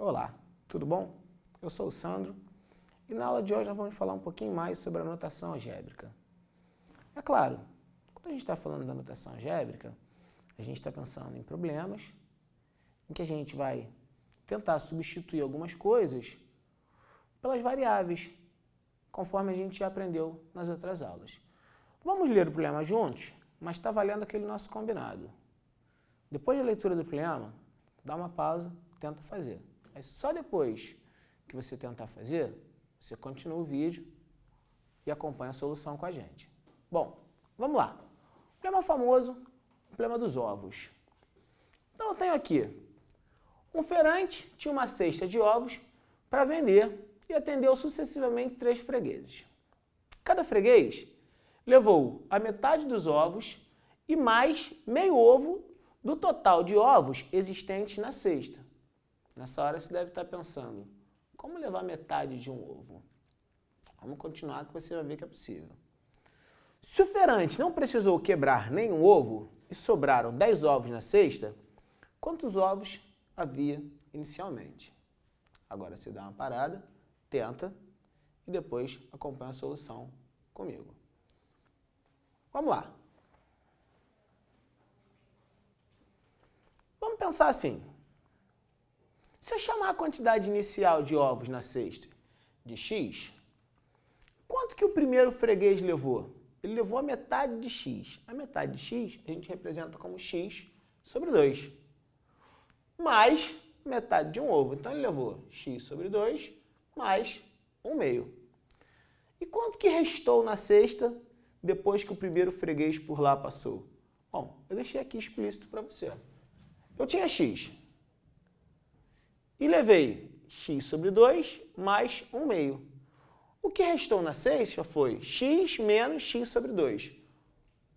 Olá, tudo bom? Eu sou o Sandro e na aula de hoje nós vamos falar um pouquinho mais sobre a notação algébrica. É claro, quando a gente está falando da notação algébrica, a gente está pensando em problemas em que a gente vai tentar substituir algumas coisas pelas variáveis, conforme a gente já aprendeu nas outras aulas. Vamos ler o problema juntos, mas está valendo aquele nosso combinado. Depois da leitura do problema, dá uma pausa, tenta fazer. Aí só depois que você tentar fazer, você continua o vídeo e acompanha a solução com a gente. Bom, vamos lá. Problema famoso, o problema dos ovos. Então eu tenho aqui, um feirante tinha uma cesta de ovos para vender e atendeu sucessivamente 3 fregueses. Cada freguês levou a metade dos ovos e mais meio ovo do total de ovos existentes na cesta. Nessa hora você deve estar pensando, como levar metade de um ovo? Vamos continuar que você vai ver que é possível. Se o feirante não precisou quebrar nenhum ovo e sobraram 10 ovos na cesta, quantos ovos havia inicialmente? Agora você dá uma parada, tenta e depois acompanha a solução comigo. Vamos lá. Vamos pensar assim. Se eu chamar a quantidade inicial de ovos na cesta de x, quanto que o primeiro freguês levou? Ele levou a metade de x. A metade de x a gente representa como x sobre 2. Mais metade de um ovo. Então ele levou x sobre 2 mais 1/2. E quanto que restou na cesta depois que o primeiro freguês por lá passou? Bom, eu deixei aqui explícito para você. Eu tinha x. E levei x sobre 2 mais 1/2. O que restou na cesta foi x menos x sobre 2.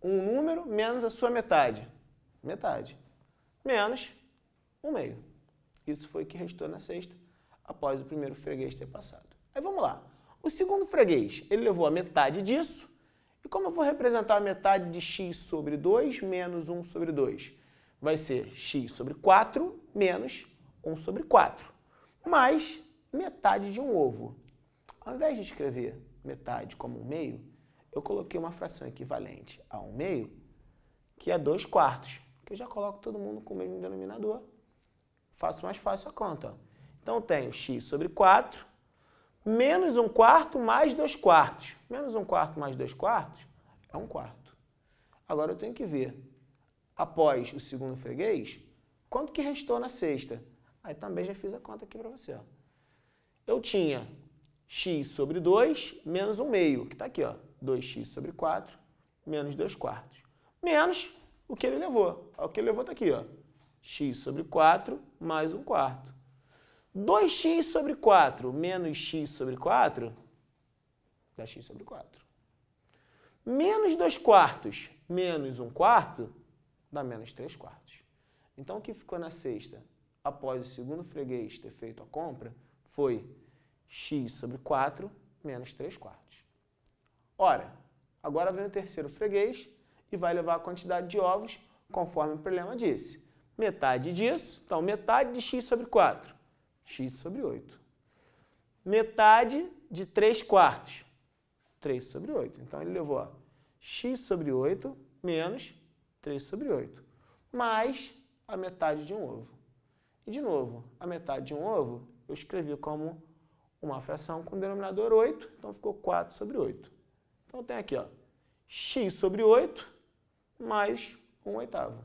Um número menos a sua metade. Metade. Menos 1/2. Isso foi o que restou na cesta após o primeiro freguês ter passado. Aí vamos lá. O segundo freguês, ele levou a metade disso. E como eu vou representar a metade de x sobre 2 menos 1 sobre 2? Vai ser x sobre 4 menos 1 sobre 4, mais metade de um ovo. Ao invés de escrever metade como 1/2, eu coloquei uma fração equivalente a 1/2, que é 2/4, que eu já coloco todo mundo com o mesmo denominador. Faço mais fácil a conta. Então eu tenho x sobre 4, menos 1/4 mais 2/4. Menos 1/4 mais 2/4 é 1/4. Agora eu tenho que ver, após o segundo freguês, quanto que restou na cesta. Aí também já fiz a conta aqui para você. Ó. Eu tinha x sobre 2 menos 1/2, que está aqui, ó, 2x sobre 4 menos 2/4. Menos o que ele levou. O que ele levou está aqui, ó, x sobre 4 mais 1/4. 2x sobre 4 menos x sobre 4 dá x sobre 4. Menos 2/4 menos 1/4 dá menos 3/4. Então o que ficou na cesta após o segundo freguês ter feito a compra foi x sobre 4 menos 3/4. Ora, agora vem o terceiro freguês e vai levar a quantidade de ovos conforme o problema disse. Metade disso, então metade de x sobre 4, x sobre 8. Metade de 3/4, 3 sobre 8. Então ele levou ó, x sobre 8 menos 3 sobre 8, mais a metade de um ovo. E, de novo, a metade de um ovo eu escrevi como uma fração com denominador 8, então ficou 4 sobre 8. Então, eu tenho aqui, ó, x sobre 8 mais 1/8.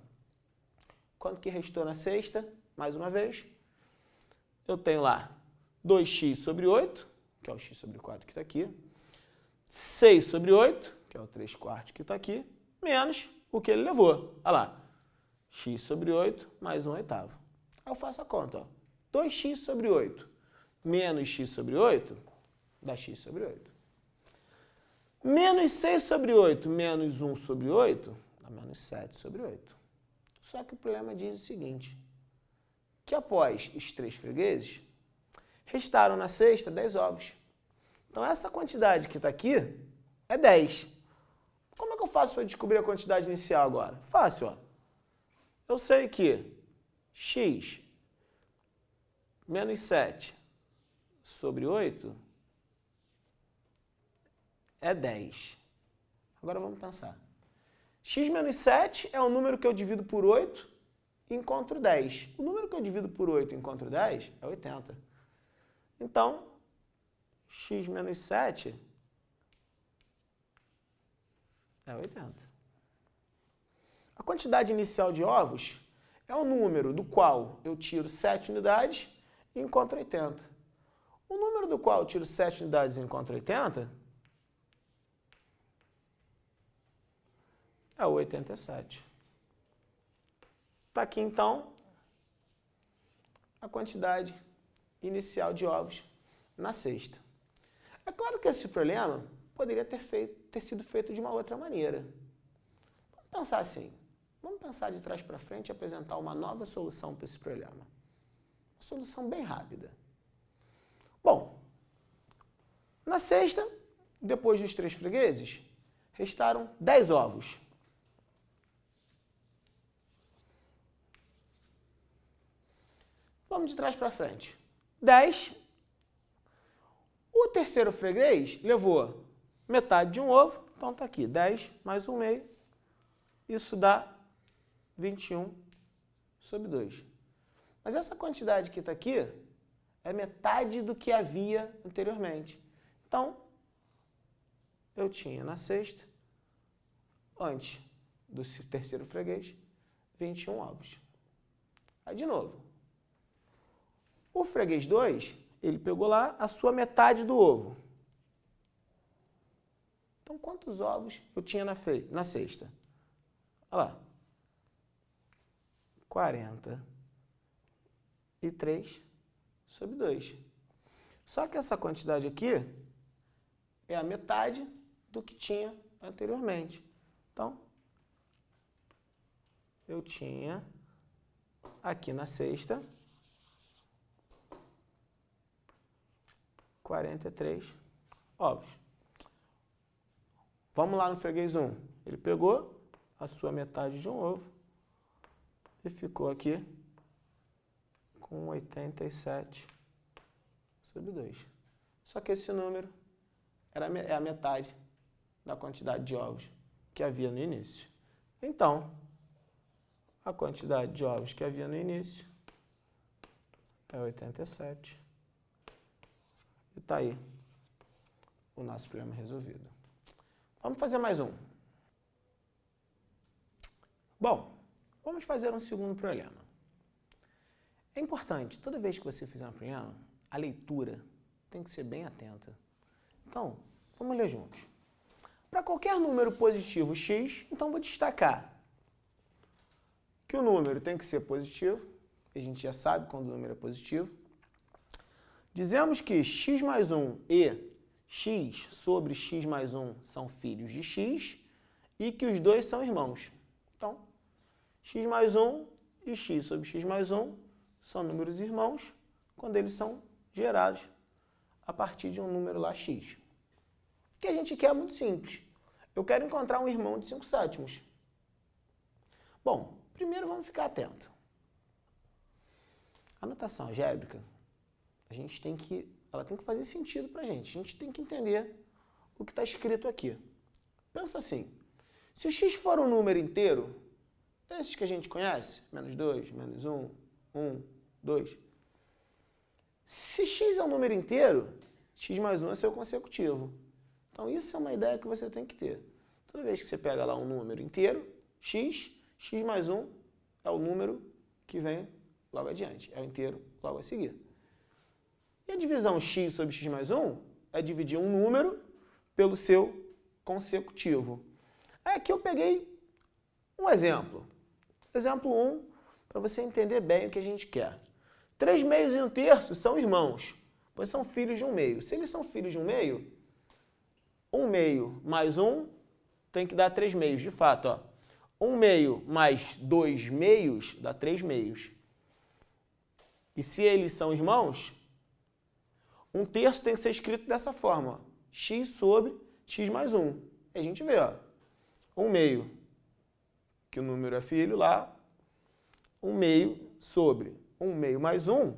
Quanto que restou na cesta? Mais uma vez, eu tenho lá 2x sobre 8, que é o x sobre 4 que está aqui, 6 sobre 8, que é o 3/4 que está aqui, menos o que ele levou. Olha lá, x sobre 8 mais 1/8. Aí eu faço a conta, ó. 2x sobre 8 menos x sobre 8 dá x sobre 8. Menos 6 sobre 8 menos 1 sobre 8 dá menos 7 sobre 8. Só que o problema diz o seguinte, que após os 3 fregueses, restaram na cesta 10 ovos. Então essa quantidade que está aqui é 10. Como é que eu faço para descobrir a quantidade inicial agora? Fácil, ó. Eu sei que x menos 7 sobre 8 é 10. Agora vamos pensar. X menos 7 é o número que eu divido por 8 e encontro 10. O número que eu divido por 8 e encontro 10 é 80. Então, x menos 7 é 80. A quantidade inicial de ovos é o número do qual eu tiro 7 unidades e encontro 80. O número do qual eu tiro 7 unidades e encontro 80 é o 87. Está aqui, então, a quantidade inicial de ovos na cesta. É claro que esse problema poderia ter sido feito de uma outra maneira. Vamos pensar assim. Vamos pensar de trás para frente e apresentar uma nova solução para esse problema. Uma solução bem rápida. Bom, na cesta, depois dos 3 fregueses, restaram 10 ovos. Vamos de trás para frente. 10. O terceiro freguês levou metade de um ovo, então está aqui, 10 mais 1 meio. Isso dá 21 sobre 2. Mas essa quantidade que está aqui é metade do que havia anteriormente. Então, eu tinha na cesta, antes do terceiro freguês, 21 ovos. Aí, de novo. O freguês 2, ele pegou lá a sua metade do ovo. Então, quantos ovos eu tinha na cesta? Olha lá. 43 sobre 2. Só que essa quantidade aqui é a metade do que tinha anteriormente. Então, eu tinha aqui na cesta 43 ovos. Vamos lá no freguês 1. Ele pegou a sua metade de um ovo e ficou aqui com 87 sobre 2. Só que esse número é a metade da quantidade de ovos que havia no início. Então, a quantidade de ovos que havia no início é 87. E está aí o nosso problema resolvido. Vamos fazer mais um. Bom, vamos fazer um segundo problema. É importante, toda vez que você fizer um problema, a leitura tem que ser bem atenta. Então, vamos ler juntos. Para qualquer número positivo x, então vou destacar que o número tem que ser positivo, a gente já sabe quando o número é positivo. Dizemos que x mais 1 e x sobre x mais 1 são filhos de x e que os dois são irmãos. Então, x mais 1 e x sobre x mais 1 são números irmãos quando eles são gerados a partir de um número lá x. O que a gente quer é muito simples. Eu quero encontrar um irmão de 5 sétimos. Bom, primeiro vamos ficar atento. A notação algébrica, ela tem que fazer sentido para a gente tem que entender o que está escrito aqui. Pensa assim, se o x for um número inteiro, esses que a gente conhece, menos 2, menos 1, 1, 2, se x é um número inteiro, x mais 1 é seu consecutivo. Então isso é uma ideia que você tem que ter. Toda vez que você pega lá um número inteiro, x mais 1 é o número que vem logo adiante, é o inteiro logo a seguir. E a divisão x sobre x mais 1 é dividir um número pelo seu consecutivo. Aqui eu peguei um exemplo. Exemplo 1, para você entender bem o que a gente quer. 3 meios e 1 terço são irmãos, pois são filhos de 1 meio. Se eles são filhos de 1 meio, 1 meio mais 1 tem que dar 3 meios. De fato, ó, 1 meio mais 2 meios dá 3 meios. E se eles são irmãos, 1 terço tem que ser escrito dessa forma, ó, x sobre x mais 1. E a gente vê, ó, 1 meio, que o número é filho lá, 1 meio sobre 1 meio mais 1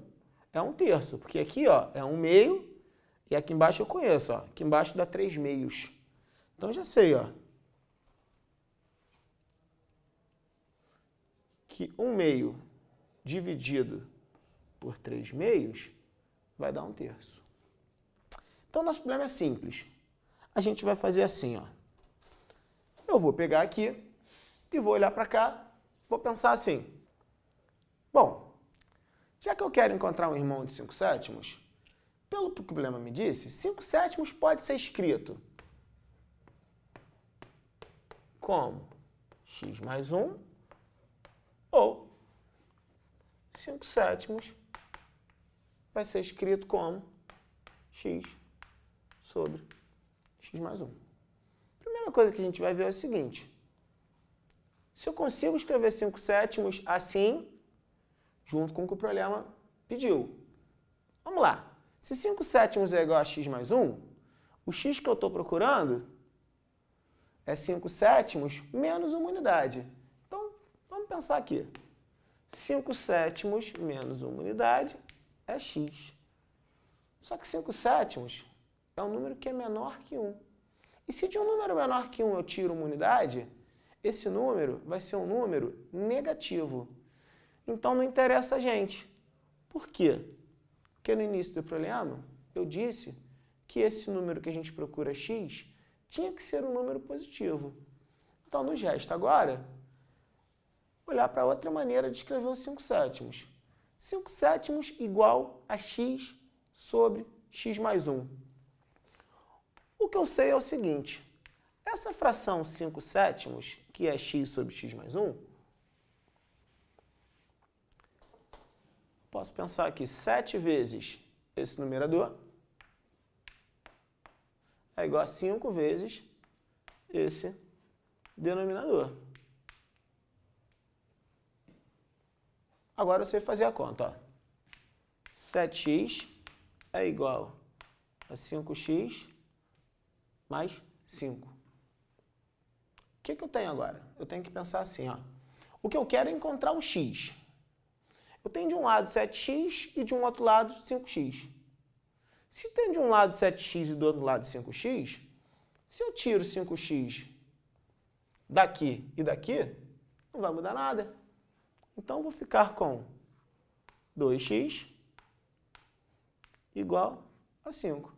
é 1/3, porque aqui, ó, é 1/2 e aqui embaixo eu conheço, ó. Aqui embaixo dá 3/2. Então já sei, ó, que 1/2 dividido por 3/2 vai dar 1/3. Então nosso problema é simples. A gente vai fazer assim, ó. Eu vou pegar aqui e vou olhar para cá, vou pensar assim. Bom, já que eu quero encontrar um irmão de 5/7, pelo que o problema me disse, 5/7 pode ser escrito como x mais 1 ou 5/7 vai ser escrito como x sobre x mais 1. A primeira coisa que a gente vai ver é o seguinte. Se eu consigo escrever 5/7 assim, junto com o que o problema pediu. Vamos lá. Se 5/7 é igual a x mais 1, o x que eu estou procurando é 5/7 menos uma unidade. Então, vamos pensar aqui. 5/7 menos uma unidade é x. Só que 5/7 é um número que é menor que 1. E se de um número menor que 1 eu tiro uma unidade, esse número vai ser um número negativo. Então não interessa a gente. Por quê? Porque no início do problema eu disse que esse número que a gente procura x tinha que ser um número positivo. Então nos resta agora olhar para outra maneira de escrever o 5/7. 5/7 igual a x sobre x mais 1. O que eu sei é o seguinte, essa fração 5/7, que é x sobre x mais 1, posso pensar aqui 7 vezes esse numerador é igual a 5 vezes esse denominador. Agora eu sei fazer a conta. Ó. 7x é igual a 5x mais 5. O que eu tenho agora? Eu tenho que pensar assim, ó. O que eu quero é encontrar o x. Eu tenho de um lado 7x e de um outro lado 5x. Se tem de um lado 7x e do outro lado 5x, se eu tiro 5x daqui e daqui, não vai mudar nada. Então, eu vou ficar com 2x igual a 5.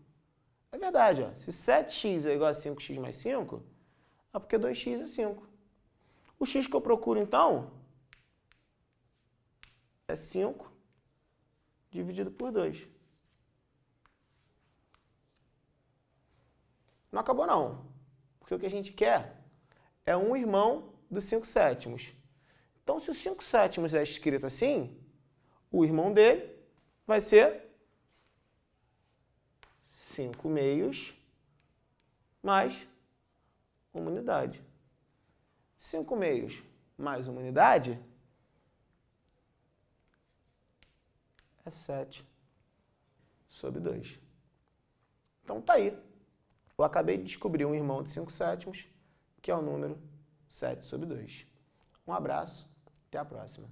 É verdade, ó. Se 7x é igual a 5x mais 5, é porque 2x é 5. O x que eu procuro, então, é 5 dividido por 2. Não acabou, não. Porque o que a gente quer é um irmão dos 5/7. Então, se o 5/7 é escrito assim, o irmão dele vai ser 5/2 mais uma unidade. 5/2 mais uma unidade é 7 sobre 2. Então, tá aí. Eu acabei de descobrir um irmão de 5/7, que é o número 7 sobre 2. Um abraço, até a próxima.